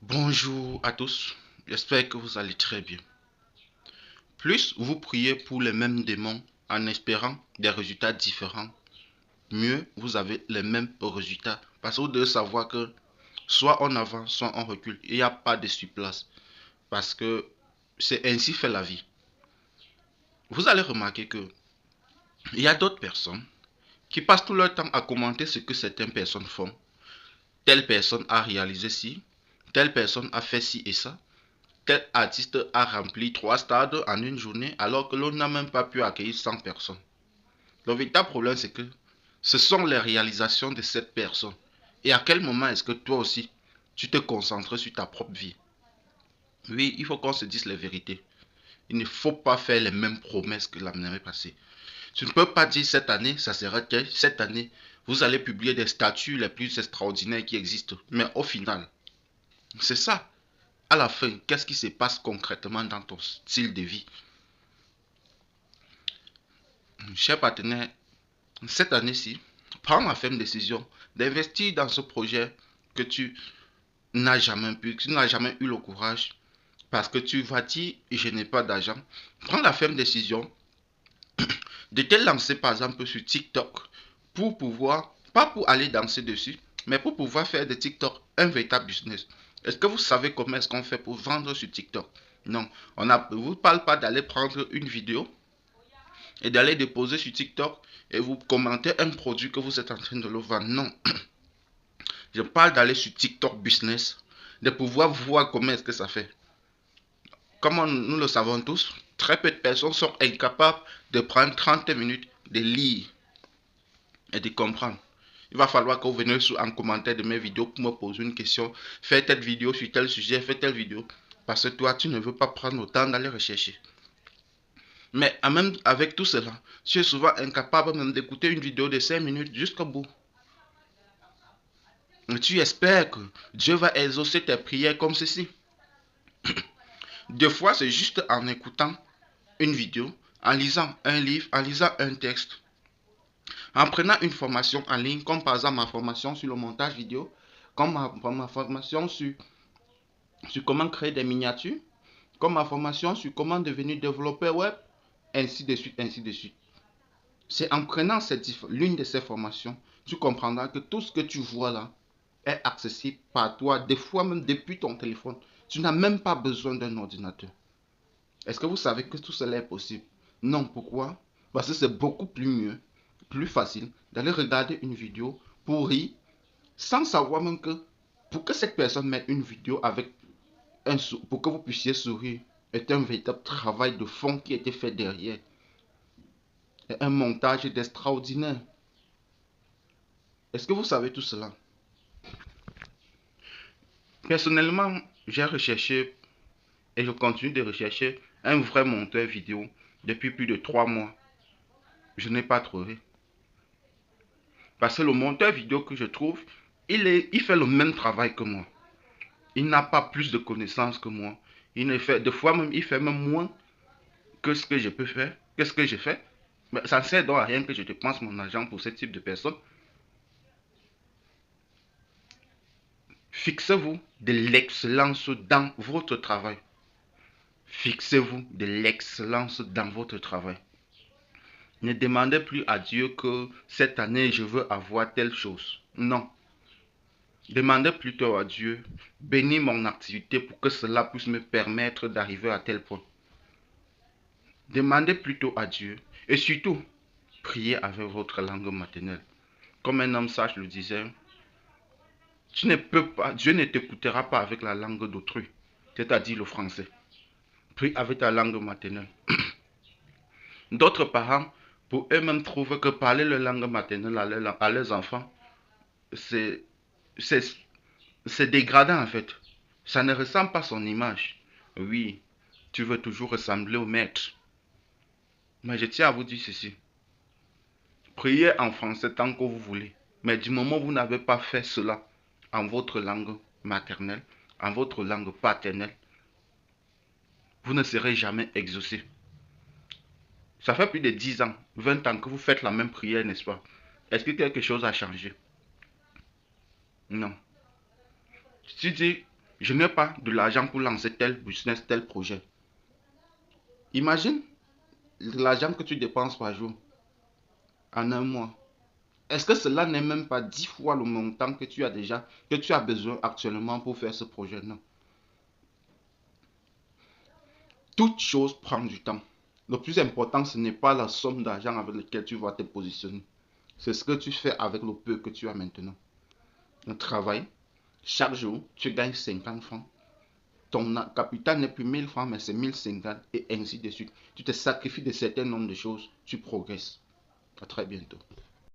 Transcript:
Bonjour à tous, j'espère que vous allez très bien. Plus vous priez pour les mêmes démons en espérant des résultats différents, mieux vous avez les mêmes résultats. Parce que vous devez savoir que soit on avance, soit on recule. Il n'y a pas de surplace. Parce que c'est ainsi fait la vie. Vous allez remarquer que il y a d'autres personnes qui passent tout leur temps à commenter ce que certaines personnes font. Telle personne a réalisé ci, telle personne a fait ci et ça. Tel artiste a rempli 3 stades en une journée alors que l'on n'a même pas pu accueillir 100 personnes. Le véritable problème, c'est que ce sont les réalisations de cette personne. Et à quel moment est-ce que toi aussi, tu te concentres sur ta propre vie? Oui, il faut qu'on se dise les vérités. Il ne faut pas faire les mêmes promesses que l'année passée. Tu ne peux pas dire cette année, ça sera tel, cette année, vous allez publier des statuts les plus extraordinaires qui existent. Mais au final, c'est ça. À la fin, qu'est-ce qui se passe concrètement dans ton style de vie? Cher partenaire, cette année-ci, prends la ferme décision d'investir dans ce projet que tu n'as jamais pu, que tu n'as jamais eu le courage, parce que tu vas dire, je n'ai pas d'argent. Prends la ferme décision de te lancer par exemple sur TikTok pour pouvoir, pas pour aller danser dessus, mais pour pouvoir faire de TikTok un véritable business. Est-ce que vous savez comment est-ce qu'on fait pour vendre sur TikTok? Non, on ne vous parle pas d'aller prendre une vidéo et d'aller déposer sur TikTok et vous commentez un produit que vous êtes en train de le vendre. Non, je parle d'aller sur TikTok Business, de pouvoir voir comment est-ce que ça fait. Comme nous le savons tous, très peu de personnes sont incapables de prendre 30 minutes de lire et de comprendre. Il va falloir que vous venez en commentaire de mes vidéos pour me poser une question. Fais telle vidéo sur tel sujet, fais telle vidéo. Parce que toi, tu ne veux pas prendre le temps d'aller rechercher. Mais même avec tout cela, tu es souvent incapable même d'écouter une vidéo de 5 minutes jusqu'au bout. Tu espères que Dieu va exaucer tes prières comme ceci. Des fois, c'est juste en écoutant une vidéo, en lisant un livre, en lisant un texte, en prenant une formation en ligne, comme par exemple ma formation sur le montage vidéo, comme ma formation sur comment créer des miniatures, comme ma formation sur comment devenir développeur web, ainsi de suite, ainsi de suite. C'est en prenant l'une de ces formations, tu comprendras que tout ce que tu vois là est accessible par toi, des fois même depuis ton téléphone. Tu n'as même pas besoin d'un ordinateur. Est-ce que vous savez que tout cela est possible? Non, pourquoi? Parce que c'est beaucoup plus mieux, plus facile d'aller regarder une vidéo pour rire sans savoir même que pour que cette personne mette une vidéo avec pour que vous puissiez sourire est un véritable travail de fond qui a été fait derrière. Et un montage extraordinaire. Est-ce que vous savez tout cela? Personnellement, j'ai recherché et je continue de rechercher un vrai monteur vidéo depuis plus de 3 mois. Je n'ai pas trouvé. Parce que le monteur vidéo que je trouve, il fait le même travail que moi. Il n'a pas plus de connaissances que moi. Il ne fait, des fois même, il fait même moins que ce que je peux faire, que ce que je fais. Mais ça ne sert donc à rien que je dépense mon argent pour ce type de personnes. Fixez-vous de l'excellence dans votre travail. Fixez-vous de l'excellence dans votre travail. Ne demandez plus à Dieu que cette année je veux avoir telle chose. Non. Demandez plutôt à Dieu, bénis mon activité pour que cela puisse me permettre d'arriver à tel point. Demandez plutôt à Dieu et surtout, priez avec votre langue maternelle. Comme un homme sage le disait, tu ne peux pas, Dieu ne t'écoutera pas avec la langue d'autrui, c'est-à-dire le français. Prie avec ta langue maternelle. D'autres parents, pour eux-mêmes, trouvent que parler leur langue maternelle à leurs enfants, c'est dégradant en fait. Ça ne ressemble pas à son image. Oui, tu veux toujours ressembler au maître. Mais je tiens à vous dire ceci. Priez en français tant que vous voulez. Mais du moment où vous n'avez pas fait cela en votre langue maternelle, en votre langue paternelle, vous ne serez jamais exaucé. Ça fait plus de 10 ans, 20 ans que vous faites la même prière, n'est-ce pas? Est-ce que quelque chose a changé? Non. Tu dis, Je n'ai pas de l'argent pour lancer tel business, tel projet. Imagine l'argent que tu dépenses par jour en un mois. Est-ce que cela n'est même pas 10 fois le montant que tu as besoin actuellement pour faire ce projet? Non. Toute chose prend du temps. Le plus important, ce n'est pas la somme d'argent avec laquelle tu vas te positionner. C'est ce que tu fais avec le peu que tu as maintenant. Un travail, chaque jour, tu gagnes 50 francs. Ton capital n'est plus 1000 francs, mais c'est 1050 et ainsi de suite. Tu te sacrifies de certains nombres de choses, tu progresses. À très bientôt.